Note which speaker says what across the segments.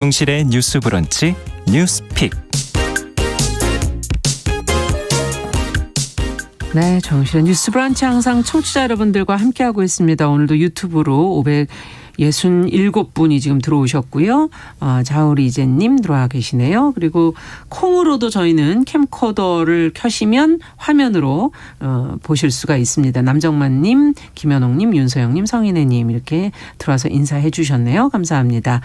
Speaker 1: 정실의 뉴스 브런치 뉴스픽.
Speaker 2: 네, 정실의 뉴스 브런치 항상 청취자 여러분들과 함께하고 있습니다. 오늘도 유튜브로 567분이 지금 들어오셨고요. 자우리 이제님 들어와 계시네요. 그리고 콩으로도 저희는 캠코더를 켜시면 화면으로 보실 수가 있습니다. 남정만님, 김현옥님, 윤서영님, 성인혜님 이렇게 들어와서 인사해 주셨네요. 감사합니다.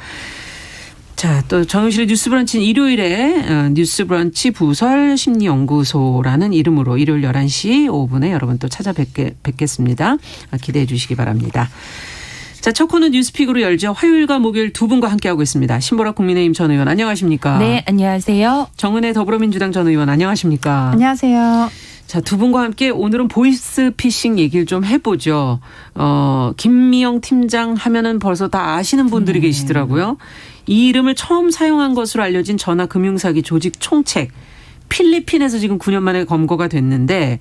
Speaker 2: 자, 또 정영실의 뉴스 브런치는 일요일에 뉴스 브런치 부설 심리연구소라는 이름으로 일요일 11시 5분에 여러분 또 찾아뵙겠습니다. 기대해 주시기 바랍니다. 자, 첫 코너 뉴스픽으로 열죠. 화요일과 목요일 두 분과 함께하고 있습니다. 신보라 국민의힘 전 의원 안녕하십니까?
Speaker 3: 네, 안녕하세요.
Speaker 2: 정은혜 더불어민주당 전 의원 안녕하십니까?
Speaker 4: 안녕하세요.
Speaker 2: 자, 두 분과 함께 오늘은 보이스피싱 얘기를 좀 해보죠. 김미영 팀장 하면은 벌써 다 아시는 분들이 계시더라고요. 이 이름을 처음 사용한 것으로 알려진 전화금융사기 조직 총책. 필리핀에서 지금 9년 만에 검거가 됐는데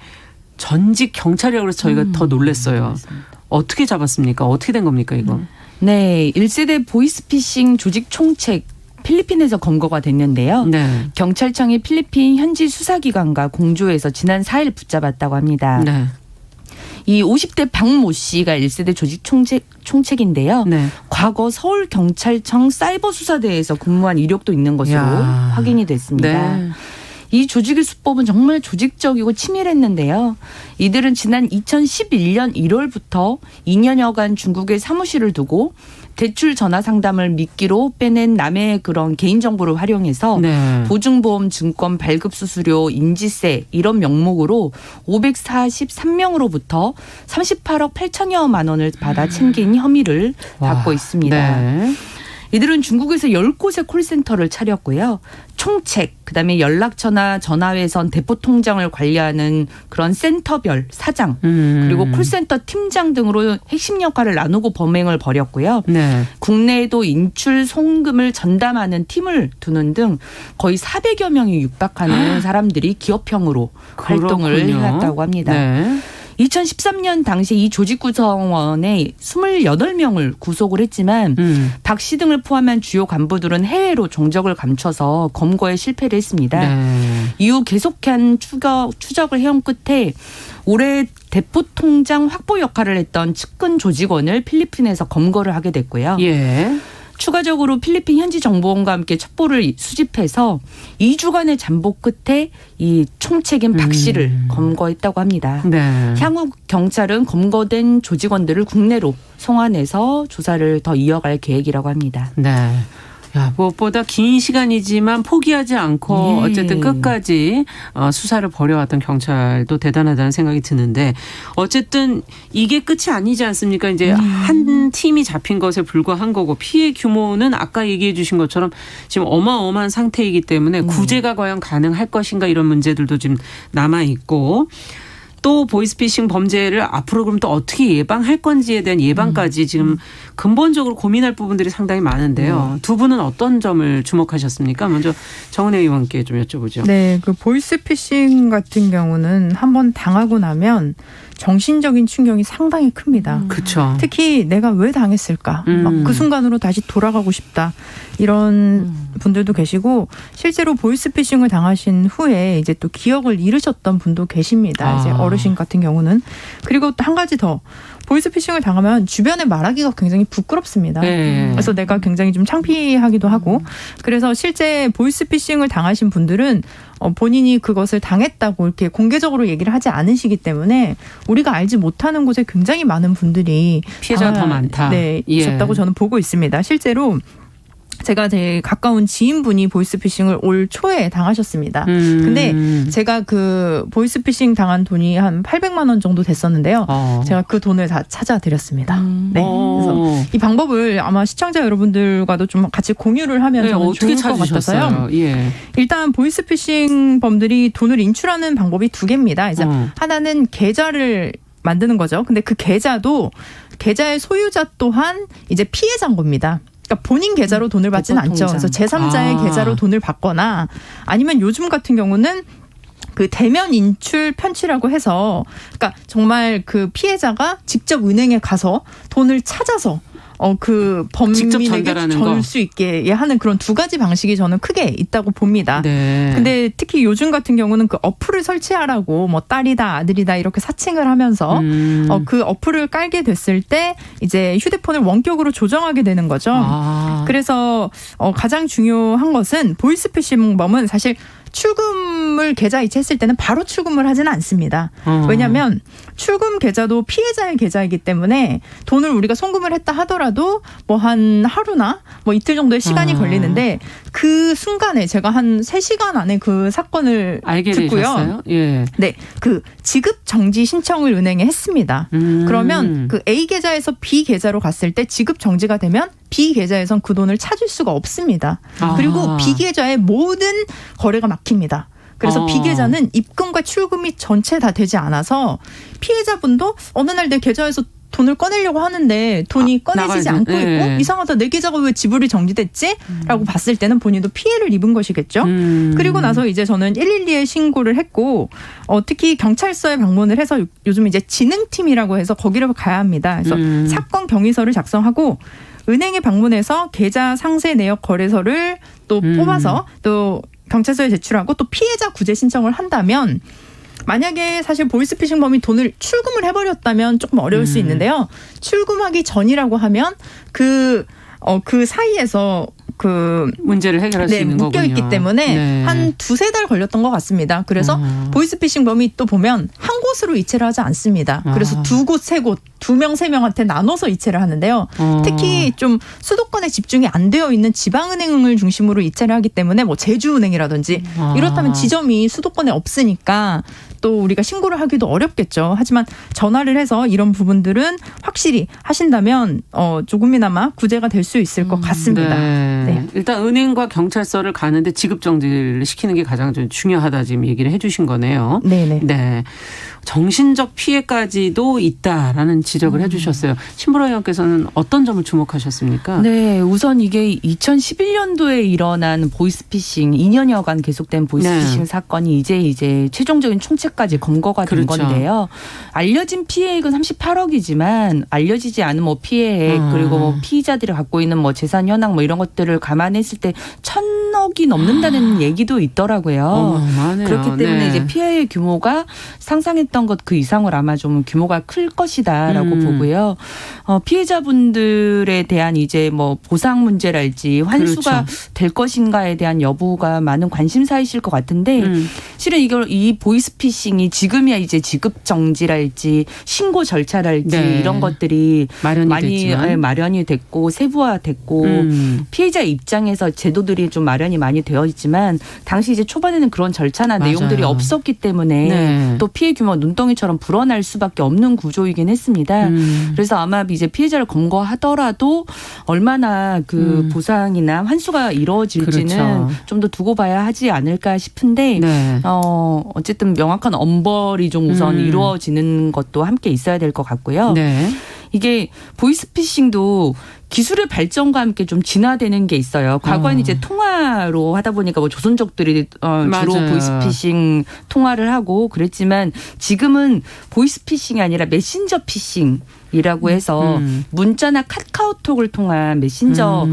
Speaker 2: 전직 경찰이라고 해서 저희가 더 놀랐어요.
Speaker 3: 맞습니다.
Speaker 2: 어떻게 잡았습니까? 어떻게 된 겁니까 이거?
Speaker 3: 네, 1세대 보이스피싱 조직 총책 필리핀에서 검거가 됐는데요.
Speaker 2: 네.
Speaker 3: 경찰청이 필리핀 현지 수사기관과 공조해서 지난 4일 붙잡았다고 합니다.
Speaker 2: 네.
Speaker 3: 이 50대 박모 씨가 1세대 조직 총책인데요.
Speaker 2: 네.
Speaker 3: 과거 서울경찰청 사이버수사대에서 근무한 이력도 있는 것으로 확인이 됐습니다.
Speaker 2: 네.
Speaker 3: 이 조직의 수법은 정말 조직적이고 치밀했는데요. 이들은 지난 2011년 1월부터 2년여간 중국에 사무실을 두고 대출 전화 상담을 미끼로 빼낸 남의 그런 개인정보를 활용해서
Speaker 2: 네.
Speaker 3: 보증보험, 증권, 발급수수료, 인지세 이런 명목으로 543명으로부터 38억 8천여만 원을 받아 챙긴 혐의를 받고 있습니다.
Speaker 2: 네.
Speaker 3: 이들은 중국에서 10곳의 콜센터를 차렸고요. 총책, 그다음에 연락처나 전화외선 대포 통장을 관리하는 그런 센터별 사장, 그리고 콜센터 팀장 등으로 핵심 역할을 나누고 범행을 벌였고요.
Speaker 2: 네.
Speaker 3: 국내에도 인출 송금을 전담하는 팀을 두는 등 거의 400여 명이 육박하는 사람들이 기업형으로 활동을
Speaker 2: 그렇군요.
Speaker 3: 해왔다고 합니다.
Speaker 2: 네.
Speaker 3: 2013년 당시 이 조직 구성원에 28명을 구속을 했지만 박 씨 등을 포함한 주요 간부들은 해외로 종적을 감춰서 검거에 실패를 했습니다.
Speaker 2: 네.
Speaker 3: 이후 계속한 추적을 해온 끝에 올해 대포 통장 확보 역할을 했던 측근 조직원을 필리핀에서 검거를 하게 됐고요.
Speaker 2: 예.
Speaker 3: 추가적으로 필리핀 현지 정보원과 함께 첩보를 수집해서 2주간의 잠복 끝에 이 총책인 박 씨를 검거했다고 합니다.
Speaker 2: 네.
Speaker 3: 향후 경찰은 검거된 조직원들을 국내로 송환해서 조사를 더 이어갈 계획이라고 합니다.
Speaker 2: 네. 야, 무엇보다 긴 시간이지만 포기하지 않고
Speaker 3: 예.
Speaker 2: 어쨌든 끝까지 수사를 벌여왔던 경찰도 대단하다는 생각이 드는데 어쨌든 이게 끝이 아니지 않습니까? 이제 한 팀이 잡힌 것에 불과한 거고 피해 규모는 아까 얘기해 주신 것처럼 지금 어마어마한 상태이기 때문에 구제가 과연 가능할 것인가 이런 문제들도 지금 남아 있고 또 보이스피싱 범죄를 앞으로 그럼 또 어떻게 예방할 건지에 대한 예방까지 지금 근본적으로 고민할 부분들이 상당히 많은데요. 두 분은 어떤 점을 주목하셨습니까? 먼저 정은혜 의원께 좀 여쭤보죠.
Speaker 4: 네, 그 보이스피싱 같은 경우는 한번 당하고 나면 정신적인 충격이 상당히 큽니다.
Speaker 2: 그렇죠.
Speaker 4: 특히 내가 왜 당했을까? 막 그 순간으로 다시 돌아가고 싶다. 이런 분들도 계시고 실제로 보이스피싱을 당하신 후에 이제 또 기억을 잃으셨던 분도 계십니다. 이제 어르신 같은 경우는. 그리고 또 한 가지 더. 보이스피싱을 당하면 주변에 말하기가 굉장히 부끄럽습니다.
Speaker 2: 네.
Speaker 4: 그래서 내가 굉장히 좀 창피하기도 하고 그래서 실제 보이스피싱을 당하신 분들은 본인이 그것을 당했다고 이렇게 공개적으로 얘기를 하지 않으시기 때문에 우리가 알지 못하는 곳에 굉장히 많은 분들이
Speaker 2: 피해자가 더 많다.
Speaker 4: 네,
Speaker 2: 예.
Speaker 4: 있었다고 저는 보고 있습니다. 실제로 제가 제일 가까운 지인분이 보이스피싱을 올 초에 당하셨습니다. 근데 제가 그 보이스피싱 당한 돈이 한 800만 원 정도 됐었는데요. 제가 그 돈을 다 찾아드렸습니다. 네. 그래서 이 방법을 아마 시청자 여러분들과도 좀 같이 공유를 하면 저는
Speaker 2: 어떻게
Speaker 4: 좋을 것 같아서요.
Speaker 2: 찾으셨어요? 예.
Speaker 4: 일단 보이스피싱 범들이 돈을 인출하는 방법이 두 개입니다. 이제 하나는 계좌를 만드는 거죠. 근데 그 계좌도 계좌의 소유자 또한 이제 피해자인 겁니다. 그러니까 본인 계좌로 돈을 받지는 않죠. 그래서 제3자의 계좌로 돈을 받거나 아니면 요즘 같은 경우는 그 대면 인출 편취라고 해서 그러니까 정말 그 피해자가 직접 은행에 가서 돈을 찾아서 그
Speaker 2: 직접
Speaker 4: 범인에게
Speaker 2: 전달하는
Speaker 4: 줄
Speaker 2: 거.
Speaker 4: 수 있게 하는 그런 두 가지 방식이 저는 크게 있다고 봅니다.
Speaker 2: 네.
Speaker 4: 근데 특히 요즘 같은 경우는 그 어플을 설치하라고 뭐 딸이다 아들이다 이렇게 사칭을 하면서 그 어플을 깔게 됐을 때 이제 휴대폰을 원격으로 조정하게 되는 거죠. 그래서 가장 중요한 것은 보이스피싱범은 사실 출금을 계좌 이체했을 때는 바로 출금을 하지는 않습니다. 왜냐하면 출금 계좌도 피해자의 계좌이기 때문에 돈을 우리가 송금을 했다 하더라도 뭐 한 하루나 뭐 이틀 정도의 시간이 걸리는데 그 순간에 제가 한 3시간 안에 그 사건을
Speaker 2: 알게
Speaker 4: 듣고요.
Speaker 2: 되셨어요? 예.
Speaker 4: 네, 그 지급 정지 신청을 은행에 했습니다. 그러면 그 A 계좌에서 B 계좌로 갔을 때 지급 정지가 되면 B 계좌에선 그 돈을 찾을 수가 없습니다. 그리고 B 계좌의 모든 거래가 막힙니다. 그래서 B 계좌는 입금과 출금이 전체 다 되지 않아서 피해자분도 어느 날 내 계좌에서 돈을 꺼내려고 하는데 돈이 꺼내지지 않고 있고 이상하다 내 계좌가 왜 지불이 정지됐지? 라고 봤을 때는 본인도 피해를 입은 것이겠죠. 그리고 나서 이제 저는 112에 신고를 했고 특히 경찰서에 방문을 해서 요즘 이제 지능팀이라고 해서 거기를 가야 합니다. 그래서 사건 경위서를 작성하고 은행에 방문해서 계좌 상세 내역 거래서를 또 뽑아서 또 경찰서에 제출하고 또 피해자 구제 신청을 한다면 만약에 사실 보이스피싱범이 돈을 출금을 해버렸다면 조금 어려울 수 있는데요. 출금하기 전이라고 하면 그 사이에서 그
Speaker 2: 문제를 해결할 수 있는 거군요.
Speaker 4: 묶여있기 때문에 한 2-3달 걸렸던 것 같습니다. 그래서 보이스피싱범이 또 보면 한 곳으로 이체를 하지 않습니다. 그래서 2곳, 3곳, 2명, 3명한테 나눠서 이체를 하는데요. 특히 좀 수도권에 집중이 안 되어 있는 지방은행을 중심으로 이체를 하기 때문에 뭐 제주은행이라든지 이렇다면 지점이 수도권에 없으니까 또 우리가 신고를 하기도 어렵겠죠. 하지만 전화를 해서 이런 부분들은 확실히 하신다면 조금이나마 구제가 될 수 있을 것 같습니다.
Speaker 2: 네. 일단 은행과 경찰서를 가는데 지급 정지를 시키는 게 가장 좀 중요하다 지금 얘기를 해 주신 거네요.
Speaker 4: 네네.
Speaker 2: 네. 정신적 피해까지도 있다라는 지적을 해 주셨어요. 신보라 의원께서는 어떤 점을 주목하셨습니까?
Speaker 3: 네, 우선 이게 2011년도에 일어난 보이스피싱 2년여간 계속된 보이스피싱 사건이 이제 최종적인 총책까지 검거가 된 건데요. 알려진 피해액은 38억이지만 알려지지 않은 뭐 피해액 그리고 뭐 피의자들이 갖고 있는 뭐 재산 현황 뭐 이런 것들을 감안했을 때 1,000억이 넘는다는 얘기도 있더라고요.
Speaker 2: 어마어마하네요.
Speaker 3: 그렇기 때문에 이제 피해의 규모가 상상했던 것 그 이상으로 아마 좀 규모가 클 것이다라고 보고요. 피해자분들에 대한 이제 뭐 보상 문제랄지 환수가 될 것인가에 대한 여부가 많은 관심사이실 것 같은데 실은 이 보이스피싱이 지금이야 이제 지급 정지랄지 신고 절차랄지 이런 것들이 마련이 됐고 세부화됐고 피해자 입장에서 제도들이 좀 마련이 많이 되어 있지만 당시 이제 초반에는 그런 절차나 내용들이 없었기 때문에 또 피해 규모 눈덩이처럼 불어날 수밖에 없는 구조이긴 했습니다. 그래서 아마 이제 피해자를 검거하더라도 얼마나 그 보상이나 환수가 이루어질지는 좀 더 두고 봐야 하지 않을까 싶은데 어쨌든 명확한 엄벌이 좀 우선 이루어지는 것도 함께 있어야 될 것 같고요. 이게 보이스피싱도 기술의 발전과 함께 좀 진화되는 게 있어요. 과거에는 이제 통화로 하다 보니까 뭐 조선족들이 주로 보이스피싱 통화를 하고 그랬지만 지금은 보이스피싱이 아니라 메신저 피싱이라고 해서 문자나 카카오톡을 통한 메신저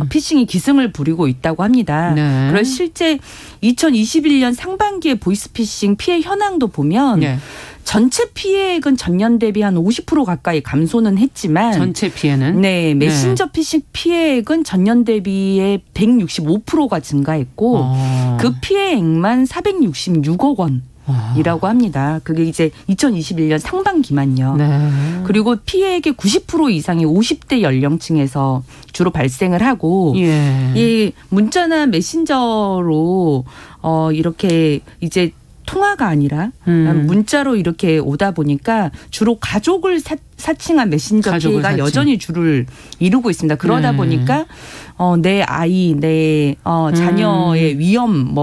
Speaker 3: 피싱이 기승을 부리고 있다고 합니다. 그래서 실제 2021년 상반기에 보이스피싱 피해 현황도 보면 전체 피해액은 전년 대비 한 50% 가까이 감소는 했지만
Speaker 2: 전체 피해는
Speaker 3: 메신저 피싱 피해액은 전년 대비에 165%가 증가했고 그 피해액만 466억 원. 이라고 합니다. 그게 이제 2021년 상반기만요. 그리고 피해액의 90% 이상이 50대 연령층에서 주로 발생을 하고 이 문자나 메신저로 이렇게 이제 통화가 아니라 문자로 이렇게 오다 보니까 주로 가족을 사칭한 메신저 피해가 여전히 주를 이루고 있습니다. 그러다 보니까 내 아이, 내 자녀의 위험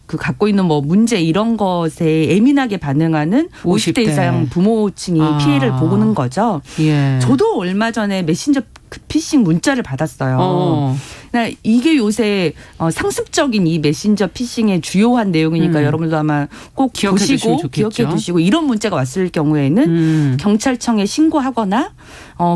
Speaker 3: 그 갖고 있는 뭐 문제 이런 것에 예민하게 반응하는 50대 이상 부모층이 피해를 보는 거죠. 저도 얼마 전에 메신저 그 피싱 문자를 받았어요. 그러니까 이게 요새 상습적인 이 메신저 피싱의 주요한 내용이니까 여러분도 아마 꼭 보시고 기억해 두시고 이런 문자가 왔을 경우에는 경찰청에 신고하거나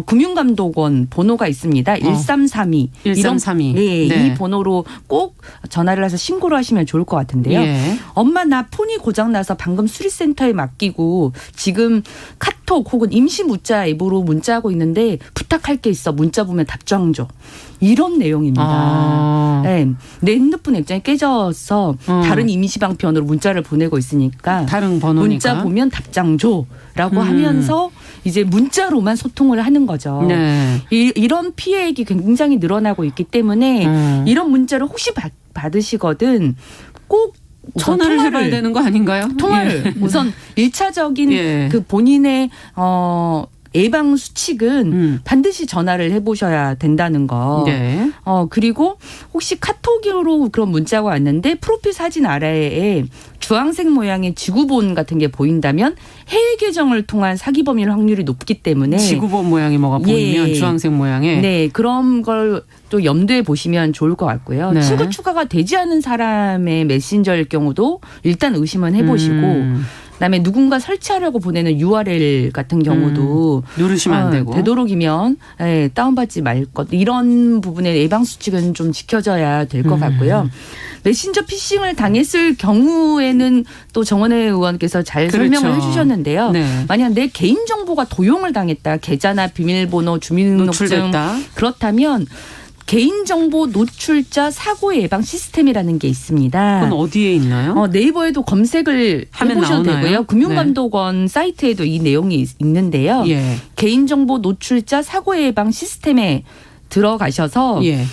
Speaker 3: 금융감독원 번호가 있습니다. 1332.
Speaker 2: 1332.
Speaker 3: 네, 이 번호로 꼭 전화를 해서 신고를 하시면 좋을 것 같은데요.
Speaker 2: 예.
Speaker 3: 엄마 나 폰이 고장나서 방금 수리센터에 맡기고 지금 카톡 혹은 임시 문자 앱으로 문자하고 있는데 부탁할 게 있어. 문자 보면 답장 줘. 이런 내용입니다. 네, 내 핸드폰 액정이 깨져서 다른 임시방편으로 문자를 보내고 있으니까
Speaker 2: 다른 번호니까
Speaker 3: 문자 보면 답장 줘라고 하면서 이제 문자로만 소통을 하는 거죠.
Speaker 2: 네.
Speaker 3: 이런 피해액이 굉장히 늘어나고 있기 때문에 이런 문자를 혹시 받으시거든 꼭
Speaker 2: 전화를 해봐야 되는 거 아닌가요?
Speaker 3: 통화를 우선 1차적인
Speaker 2: 예.
Speaker 3: 그 본인의 예방 수칙은 반드시 전화를 해보셔야 된다는 거.
Speaker 2: 네.
Speaker 3: 그리고 혹시 카톡으로 그런 문자가 왔는데 프로필 사진 아래에 주황색 모양의 지구본 같은 게 보인다면 해외 계정을 통한 사기 범일 확률이 높기 때문에
Speaker 2: 지구본 모양이 뭐가 보이면
Speaker 3: 예.
Speaker 2: 주황색 모양의
Speaker 3: 네, 그런 걸 또 염두에 보시면 좋을 것 같고요.
Speaker 2: 네.
Speaker 3: 친구 추가가 되지 않은 사람의 메신저일 경우도 일단 의심은 해보시고 그다음에 누군가 설치하려고 보내는 URL 같은 경우도
Speaker 2: 누르시면 안 되고
Speaker 3: 되도록이면 다운받지 말 것 이런 부분의 예방 수칙은 좀 지켜져야 될 것 같고요. 메신저 피싱을 당했을 경우에는 또 정원혜 의원께서 잘 설명을 해주셨는데요.
Speaker 2: 네.
Speaker 3: 만약 내 개인정보가 도용을 당했다. 계좌나 비밀번호, 주민등록증
Speaker 2: 노출됐다.
Speaker 3: 그렇다면 개인정보 노출자 사고 예방 시스템이라는 게 있습니다.
Speaker 2: 그건 어디에 있나요?
Speaker 3: 네이버에도 검색을
Speaker 2: 하면
Speaker 3: 해보셔도
Speaker 2: 나오나요?
Speaker 3: 되고요. 금융감독원 사이트에도 이 내용이 있는데요.
Speaker 2: 예.
Speaker 3: 개인정보 노출자 사고 예방 시스템에 들어가셔서
Speaker 2: 예.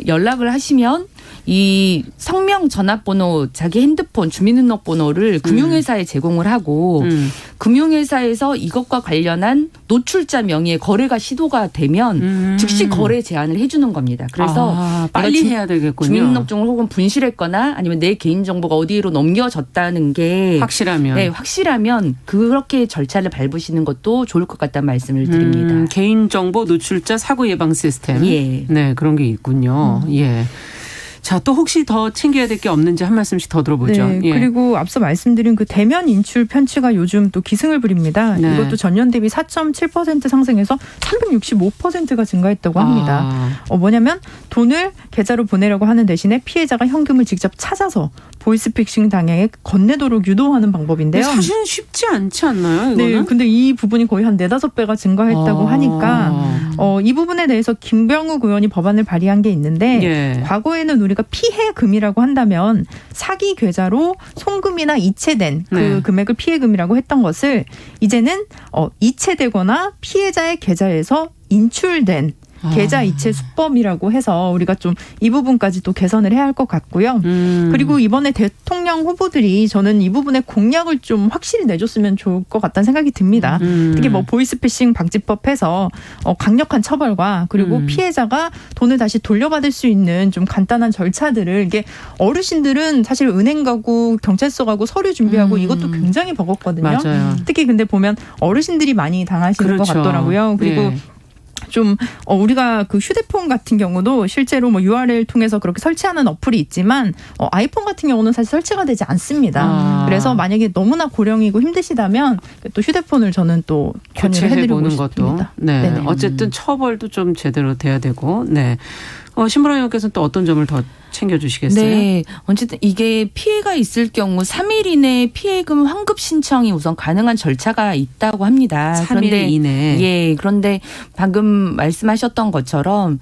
Speaker 3: 연락을 하시면 이 성명 전화번호 자기 핸드폰 주민등록번호를 금융회사에 제공을 하고 금융회사에서 이것과 관련한 노출자 명의의 거래가 시도가 되면 즉시 거래 제한을 해주는 겁니다. 그래서
Speaker 2: 빨리 해야 되겠군요.
Speaker 3: 주민등록증을 혹은 분실했거나 아니면 내 개인정보가 어디로 넘겨졌다는 게
Speaker 2: 확실하면.
Speaker 3: 네, 확실하면 그렇게 절차를 밟으시는 것도 좋을 것 같다는 말씀을 드립니다.
Speaker 2: 개인정보 노출자 사고 예방 시스템.
Speaker 3: 예.
Speaker 2: 네, 그런 게 있군요. 예. 자, 또 혹시 더 챙겨야 될 게 없는지 한 말씀씩 더 들어보죠.
Speaker 4: 네,
Speaker 2: 예.
Speaker 4: 그리고 앞서 말씀드린 그 대면 인출 편취가 요즘 또 기승을 부립니다.
Speaker 2: 네.
Speaker 4: 이것도 전년 대비 4.7% 상승해서 365%가 증가했다고 합니다. 뭐냐면 돈을 계좌로 보내려고 하는 대신에 피해자가 현금을 직접 찾아서 보이스피싱 당해 건네도록 유도하는 방법인데요.
Speaker 2: 사실은 쉽지 않지 않나요? 이거는?
Speaker 4: 네, 근데 이 부분이 거의 한 4-5배가 증가했다고 하니까 이 부분에 대해서 김병욱 의원이 법안을 발의한 게 있는데
Speaker 2: 예.
Speaker 4: 과거에는 우리가 피해금이라고 한다면 사기 계좌로 송금이나 이체된 그
Speaker 2: 네.
Speaker 4: 금액을 피해금이라고 했던 것을 이제는 이체되거나 피해자의 계좌에서 인출된 계좌 이체 수법이라고 해서 우리가 좀 이 부분까지 또 개선을 해야 할 것 같고요. 그리고 이번에 대통령 후보들이 저는 이 부분에 공약을 좀 확실히 내줬으면 좋을 것 같다는 생각이 듭니다. 특히 뭐 보이스피싱 방지법 해서 강력한 처벌과 그리고 피해자가 돈을 다시 돌려받을 수 있는 좀 간단한 절차들을 이게 어르신들은 사실 은행 가고 경찰서 가고 서류 준비하고 이것도 굉장히 버겁거든요.
Speaker 2: 맞아요.
Speaker 4: 특히 근데 보면 어르신들이 많이 당하시는
Speaker 2: 그렇죠.
Speaker 4: 것 같더라고요. 그리고
Speaker 2: 예.
Speaker 4: 좀 우리가 그 휴대폰 같은 경우도 실제로 뭐 URL 통해서 그렇게 설치하는 어플이 있지만 아이폰 같은 경우는 사실 설치가 되지 않습니다. 그래서 만약에 너무나 고령이고 힘드시다면 또 휴대폰을 저는 또 권유를 해드리고 싶습니다.
Speaker 2: 네.
Speaker 4: 네네.
Speaker 2: 어쨌든 처벌도 좀 제대로 돼야 되고. 네. 신보라 의원께서는 또 어떤 점을 더 챙겨주시겠어요?
Speaker 3: 네. 어쨌든 이게 피해가 있을 경우 3일 이내에 피해금 환급 신청이 우선 가능한 절차가 있다고 합니다.
Speaker 2: 3일 이내에.
Speaker 3: 예. 그런데 방금 말씀하셨던 것처럼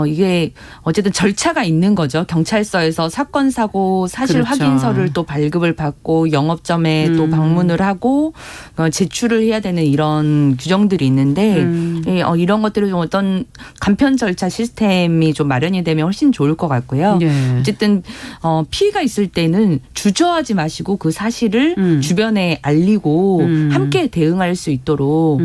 Speaker 3: 이게 어쨌든 절차가 있는 거죠. 경찰서에서 사건 사고 사실
Speaker 2: 그렇죠.
Speaker 3: 확인서를 또 발급을 받고 영업점에 또 방문을 하고 제출을 해야 되는 이런 규정들이 있는데 이런 것들을 좀 어떤 간편 절차 시스템이 좀 마련이 되면 훨씬 좋을 것 같고요.
Speaker 2: 예.
Speaker 3: 어쨌든 피해가 있을 때는 주저하지 마시고 그 사실을 주변에 알리고 함께 대응할 수 있도록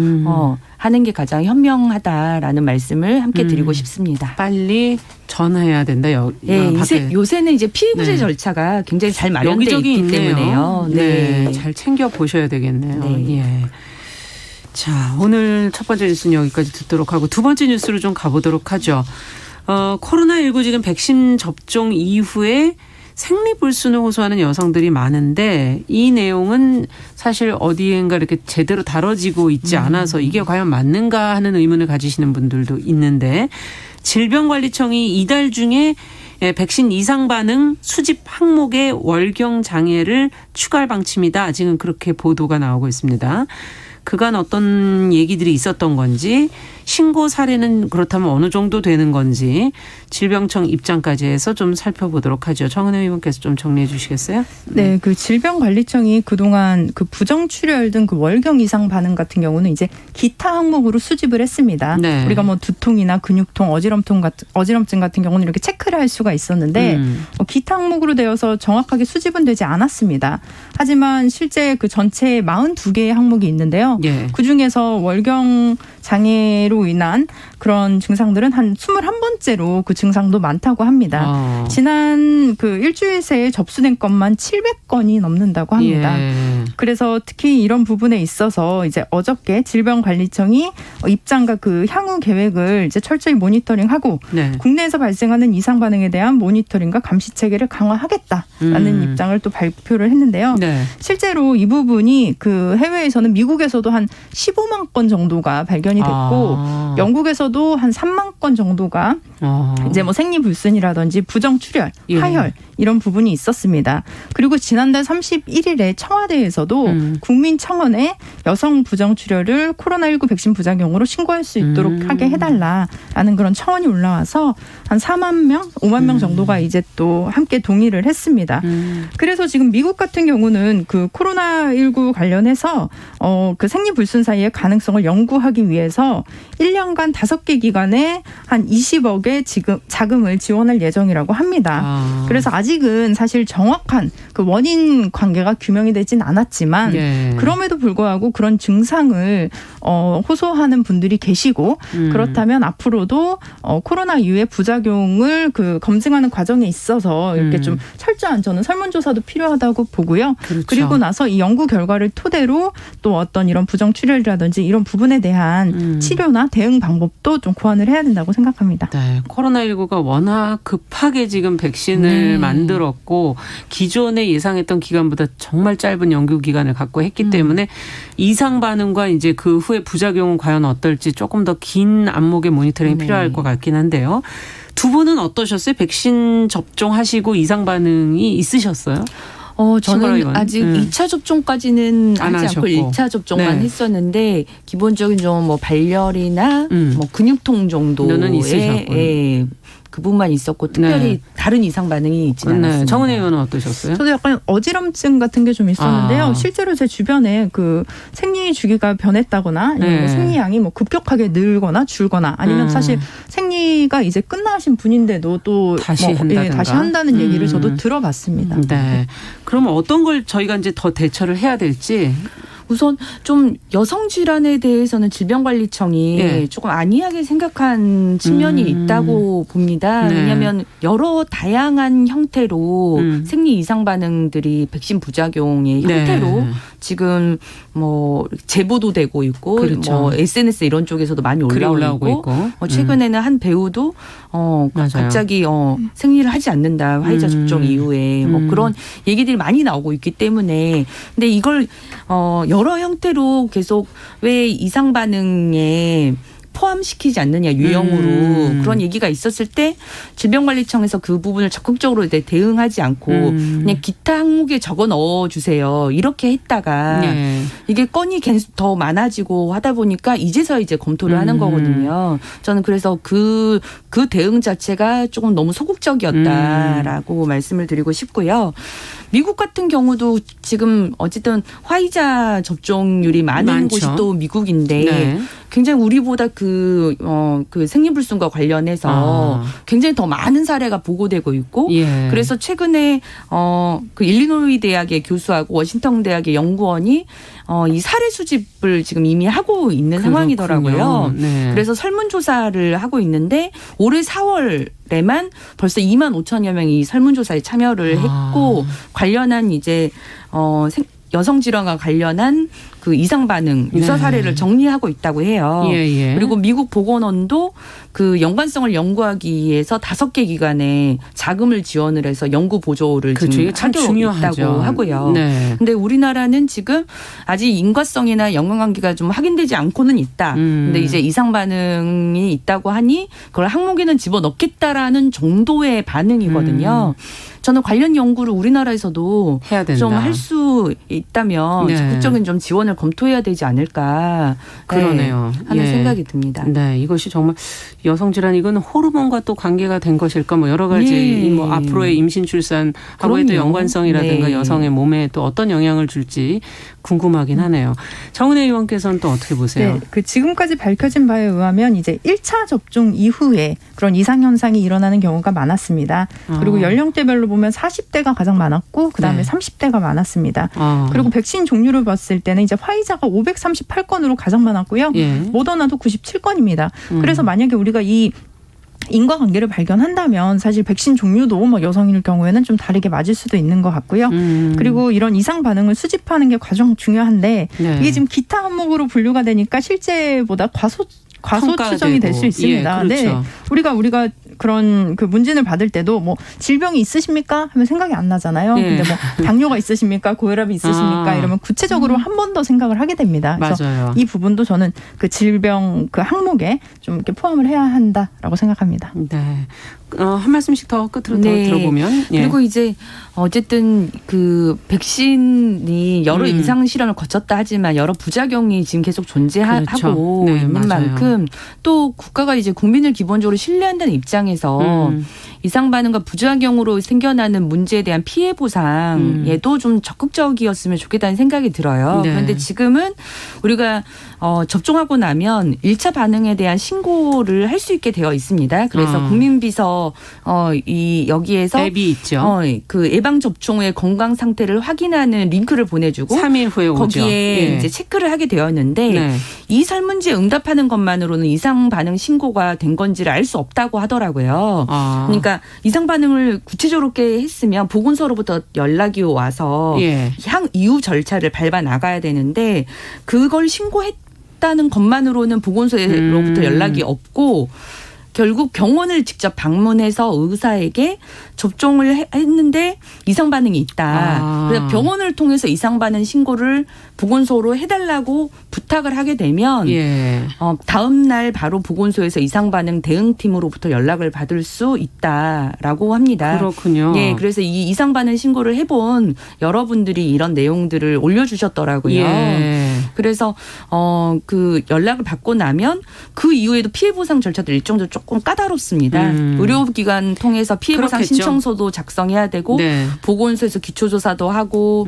Speaker 3: 하는 게 가장 현명하다라는 말씀을 함께 드리고 싶습니다.
Speaker 2: 빨리 전화해야 된다.
Speaker 3: 예, 요새는 이제 피해 구제
Speaker 2: 네.
Speaker 3: 절차가 굉장히 잘 마련되어
Speaker 2: 여기저기
Speaker 3: 있기
Speaker 2: 있네요.
Speaker 3: 때문에요.
Speaker 2: 네. 잘 챙겨 보셔야 되겠네요.
Speaker 3: 네.
Speaker 2: 예. 자, 오늘 첫 번째 뉴스는 여기까지 듣도록 하고 두 번째 뉴스로 좀 가보도록 하죠. 코로나19 지금 백신 접종 이후에 생리불순을 호소하는 여성들이 많은데 이 내용은 사실 어디엔가 이렇게 제대로 다뤄지고 있지 않아서 이게 과연 맞는가 하는 의문을 가지시는 분들도 있는데 질병관리청이 이달 중에 백신 이상 반응 수집 항목에 월경 장애를 추가할 방침이다. 지금 그렇게 보도가 나오고 있습니다. 그간 어떤 얘기들이 있었던 건지 신고 사례는 그렇다면 어느 정도 되는 건지 질병청 입장까지 해서 좀 살펴보도록 하죠. 정은혜 의원께서 좀 정리해 주시겠어요?
Speaker 4: 네, 그 질병관리청이 그동안 그 부정출혈 등 그 월경 이상 반응 같은 경우는 이제 기타 항목으로 수집을 했습니다.
Speaker 2: 네.
Speaker 4: 우리가 뭐 두통이나 근육통, 어지럼증 같은 경우는 이렇게 체크를 할 수가 있었는데 기타 항목으로 되어서 정확하게 수집은 되지 않았습니다. 하지만 실제 그 전체 42개의 항목이 있는데요.
Speaker 2: 예.
Speaker 4: 그중에서 월경 장애로 인한 그런 증상들은 한 21번째로 그 증상도 많다고 합니다. 지난 그 일주일 새에 접수된 건만 700건이 넘는다고 합니다.
Speaker 2: 예.
Speaker 4: 그래서 특히 이런 부분에 있어서 이제 어저께 질병관리청이 입장과 그 향후 계획을 이제 철저히 모니터링하고
Speaker 2: 네.
Speaker 4: 국내에서 발생하는 이상 반응에 대한 모니터링과 감시 체계를 강화하겠다라는 입장을 또 발표를 했는데요.
Speaker 2: 네.
Speaker 4: 실제로 이 부분이 그 해외에서는 미국에서도 한 15만 건 정도가 발견이 됐고 영국에서도 한 3만 건 정도가 이제 뭐 생리불순이라든지 부정출혈,
Speaker 2: 예.
Speaker 4: 하혈 이런 부분이 있었습니다. 그리고 지난달 31일에 청와대에서도 국민청원에 여성 부정출혈을 코로나19 백신 부작용으로 신고할 수 있도록 하게 해달라라는 그런 청원이 올라와서 한 4만 명, 5만 명 정도가 이제 또 함께 동의를 했습니다. 그래서 지금 미국 같은 경우는 그 코로나19 관련해서 그 생리불순 사이의 가능성을 연구하기 위해서 1년간 5개 기관에 한 20억의 자금을 지원할 예정이라고 합니다. 그래서 아직은 사실 정확한 그 원인 관계가 규명이 되진 않았지만
Speaker 2: 예.
Speaker 4: 그럼에도 불구하고 그런 증상을 호소하는 분들이 계시고 그렇다면 앞으로도 코로나 이후의 부작용을 그 검증하는 과정에 있어서 이렇게 좀 철저한 저는 설문조사도 필요하다고 보고요.
Speaker 2: 그렇죠.
Speaker 4: 그리고 나서 이 연구 결과를 토대로 또 어떤 이런 부정출혈이라든지 이런 부분에 대한 치료나 대응 방법도 좀 고안을 해야 된다고 생각합니다.
Speaker 2: 네, 코로나19가 워낙 급하게 지금 백신을 만들었고 기존에 예상했던 기간보다 정말 짧은 연구 기간을 갖고 했기 때문에 이상 반응과 이제 그 후에 부작용은 과연 어떨지 조금 더 긴 안목의 모니터링이 필요할 것 같긴 한데요. 두 분은 어떠셨어요? 백신 접종하시고 이상 반응이 있으셨어요?
Speaker 3: 저는 아직 2차 접종까지는
Speaker 2: 안
Speaker 3: 하지 않고
Speaker 2: 하셨고.
Speaker 3: 1차 접종만
Speaker 2: 네.
Speaker 3: 했었는데 기본적인 좀 뭐 발열이나 뭐 근육통 정도의
Speaker 2: 너는 있으셨군요.
Speaker 3: 그분만 있었고 특별히
Speaker 2: 네.
Speaker 3: 다른 이상 반응이 있지는 않았습니다.
Speaker 2: 네, 정은혜 의원은 어떠셨어요?
Speaker 4: 저도 약간 어지럼증 같은 게 좀 있었는데요. 실제로 제 주변에 그 생리 주기가 변했다거나 아니면
Speaker 2: 네.
Speaker 4: 뭐 생리량이 뭐 급격하게 늘거나 줄거나 아니면 사실 생리가 이제 끝나신 분인데도 또
Speaker 2: 다시
Speaker 4: 뭐,
Speaker 2: 한다든가.
Speaker 4: 다시 한다는 얘기를 저도 들어봤습니다.
Speaker 2: 네. 그럼 어떤 걸 저희가 이제 더 대처를 해야 될지.
Speaker 3: 우선 좀 여성 질환에 대해서는 질병관리청이
Speaker 2: 예.
Speaker 3: 조금 안이하게 생각한 측면이 있다고 봅니다.
Speaker 2: 네.
Speaker 3: 왜냐하면 여러 다양한 형태로 생리 이상 반응들이 백신 부작용의 형태로
Speaker 2: 네.
Speaker 3: 지금 뭐 제보도 되고 있고
Speaker 2: 그렇죠.
Speaker 3: 뭐 SNS 이런 쪽에서도 많이
Speaker 2: 글이
Speaker 3: 올라오고
Speaker 2: 올라오고 있고.
Speaker 3: 최근에는 한 배우도
Speaker 2: 맞아요.
Speaker 3: 갑자기 생리를 하지 않는다 화이자 접종 이후에 뭐 그런 얘기들이 많이 나오고 있기 때문에 근데 이걸 여러 형태로 계속 왜 이상 반응에 포함시키지 않느냐 유형으로 그런 얘기가 있었을 때 질병관리청에서 그 부분을 적극적으로 이제 대응하지 않고 그냥 기타 항목에 적어 넣어 주세요 이렇게 했다가
Speaker 2: 네.
Speaker 3: 이게 건이 계속 더 많아지고 하다 보니까 이제서 이제 검토를 하는 거거든요. 저는 그래서 그 대응 자체가 조금 너무 소극적이었다라고 말씀을 드리고 싶고요. 미국 같은 경우도 지금 어쨌든 화이자 접종률이 많은
Speaker 2: 많죠.
Speaker 3: 곳이 또 미국인데
Speaker 2: 네.
Speaker 3: 굉장히 우리보다 그 생리불순과 관련해서 굉장히 더 많은 사례가 보고되고 있고
Speaker 2: 예.
Speaker 3: 그래서 최근에 그 일리노이 대학의 교수하고 워싱턴 대학의 연구원이 이 사례 수집을 지금 이미 하고 있는 상황이더라고요.
Speaker 2: 네.
Speaker 3: 그래서 설문조사를 하고 있는데 올해 4월에만 벌써 2만 5천여 명이 설문조사에 참여를 했고 관련한 이제 여성 질환과 관련한 그 이상 반응 유사 사례를 정리하고 있다고 해요.
Speaker 2: 예.
Speaker 3: 그리고 미국 보건원도 그 연관성을 연구하기 위해서 5개 기관에 자금을 지원을 해서 연구 보조를
Speaker 2: 그렇죠. 이게
Speaker 3: 지금
Speaker 2: 참
Speaker 3: 하고
Speaker 2: 중요하죠.
Speaker 3: 있다고 하고요.
Speaker 2: 네.
Speaker 3: 근데 우리나라는 지금 아직 인과성이나 연관관계가 좀 확인되지 않고는 있다. 근데 이제 이상 반응이 있다고 하니 그걸 항목에는 집어넣겠다라는 정도의 반응이거든요. 저는 관련 연구를 우리나라에서도
Speaker 2: 해야 된다.
Speaker 3: 좀 할 수 있다면
Speaker 2: 네.
Speaker 3: 적극적인 좀 지원을 검토해야 되지 않을까
Speaker 2: 그러네요.
Speaker 3: 하는
Speaker 2: 예.
Speaker 3: 생각이 듭니다.
Speaker 2: 네, 이것이 정말 여성 질환 이건 호르몬과 또 관계가 된 것일까 뭐 여러 가지
Speaker 3: 예.
Speaker 2: 뭐 앞으로의 임신 출산하고의 또
Speaker 3: 그럼요.
Speaker 2: 연관성이라든가
Speaker 3: 네.
Speaker 2: 여성의 몸에 또 어떤 영향을 줄지 궁금하긴 하네요. 정은혜 의원께서는 또 어떻게 보세요?
Speaker 4: 네, 그 지금까지 밝혀진 바에 의하면 이제 1차 접종 이후에 그런 이상 현상이 일어나는 경우가 많았습니다. 그리고 연령대별로 보면 40대가 가장 많았고 그다음에
Speaker 2: 네.
Speaker 4: 30대가 많았습니다. 그리고 백신 종류를 봤을 때는 이제 화이자가 538건으로 가장 많았고요.
Speaker 2: 예.
Speaker 4: 모더나도 97건입니다. 그래서 만약에 우리가 이 인과관계를 발견한다면 사실 백신 종류도 뭐 여성일 경우에는 좀 다르게 맞을 수도 있는 것 같고요. 그리고 이런 이상 반응을 수집하는 게 가장 중요한데
Speaker 2: 네.
Speaker 4: 이게 지금 기타 항목으로 분류가 되니까 실제보다 과소 추정이 될 수 있습니다.
Speaker 2: 예, 그렇죠.
Speaker 4: 네, 우리가 그런 그 문진을 받을 때도 뭐 질병이 있으십니까 하면 생각이 안 나잖아요.
Speaker 2: 예.
Speaker 4: 근데 뭐 당뇨가 있으십니까, 고혈압이 있으십니까 이러면 구체적으로 한 번 더 생각을 하게 됩니다. 그래서
Speaker 2: 맞아요.
Speaker 4: 이 부분도 저는 그 질병 그 항목에 좀 이렇게 포함을 해야 한다라고 생각합니다.
Speaker 2: 네. 한 말씀씩 더 끝으로 더
Speaker 3: 네.
Speaker 2: 들어보면. 예.
Speaker 3: 그리고 이제 어쨌든 그 백신이 여러 임상 실험을 거쳤다 하지만 여러 부작용이 지금 계속 존재하고
Speaker 2: 그렇죠. 네,
Speaker 3: 있는
Speaker 2: 맞아요.
Speaker 3: 만큼 또 국가가 이제 국민을 기본적으로 신뢰한다는 입장에서 이상 반응과 부작용으로 생겨나는 문제에 대한 피해 보상에도 좀 적극적이었으면 좋겠다는 생각이 들어요.
Speaker 2: 네.
Speaker 3: 그런데 지금은 우리가 접종하고 나면 1차 반응에 대한 신고를 할 수 있게 되어 있습니다. 그래서 국민비서 여기에서
Speaker 2: 앱이 있죠.
Speaker 3: 그 예방 접종 후의 건강 상태를 확인하는 링크를 보내주고
Speaker 2: 3일 후에 오죠.
Speaker 3: 거기에
Speaker 2: 예.
Speaker 3: 이제 체크를 하게 되었는데
Speaker 2: 네.
Speaker 3: 이 설문지에 응답하는 것만으로는 이상 반응 신고가 된 건지를 알 수 없다고 하더라고요. 그러니까 이상 반응을 구체적으로 했으면 보건소로부터 연락이 와서
Speaker 2: 예.
Speaker 3: 향 이후 절차를 밟아 나가야 되는데 그걸 신고했다는 것만으로는 보건소로부터 연락이 없고 결국 병원을 직접 방문해서 의사에게 접종을 했는데 이상 반응이 있다. 그래서 병원을 통해서 이상 반응 신고를 보건소로 해달라고 부탁을 하게 되면
Speaker 2: 예.
Speaker 3: 다음 날 바로 보건소에서 이상 반응 대응팀으로부터 연락을 받을 수 있다라고 합니다.
Speaker 2: 그렇군요.
Speaker 3: 예, 그래서 이 이상 반응 신고를 해본 여러분들이 이런 내용들을 올려주셨더라고요.
Speaker 2: 예.
Speaker 3: 그래서 그 연락을 받고 나면 그 이후에도 피해 보상 절차도 일정도 조금 까다롭습니다. 의료기관 통해서 피해 보상
Speaker 2: 그렇겠죠.
Speaker 3: 신청서도 작성해야 되고
Speaker 2: 네.
Speaker 3: 보건소에서 기초조사도 하고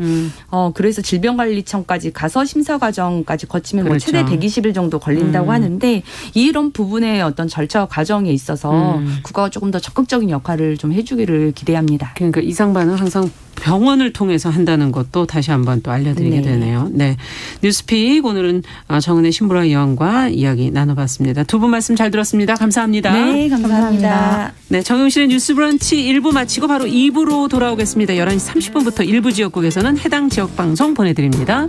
Speaker 3: 그래서 질병관리청까지 가서 심사 과정까지 거치면 뭐
Speaker 2: 그렇죠.
Speaker 3: 최대 120일 정도 걸린다고 하는데 이런 부분의 어떤 절차 과정에 있어서 국가가 조금 더 적극적인 역할을 좀 해주기를 기대합니다.
Speaker 2: 그러니까 이상 반응 항상 병원을 통해서 한다는 것도 다시 한번 또 알려드리게
Speaker 3: 네.
Speaker 2: 되네요. 네, 뉴스픽 오늘은 정은혜 신보라 의원과 이야기 나눠봤습니다. 두 분 말씀 잘 들었습니다. 감사합니다.
Speaker 3: 네, 감사합니다.
Speaker 2: 네, 정용실의 뉴스브런치 1부 마치고 바로 2부로 돌아오겠습니다. 11시 30분부터 일부 지역국에서는 해당 지역 방송 보내드립니다.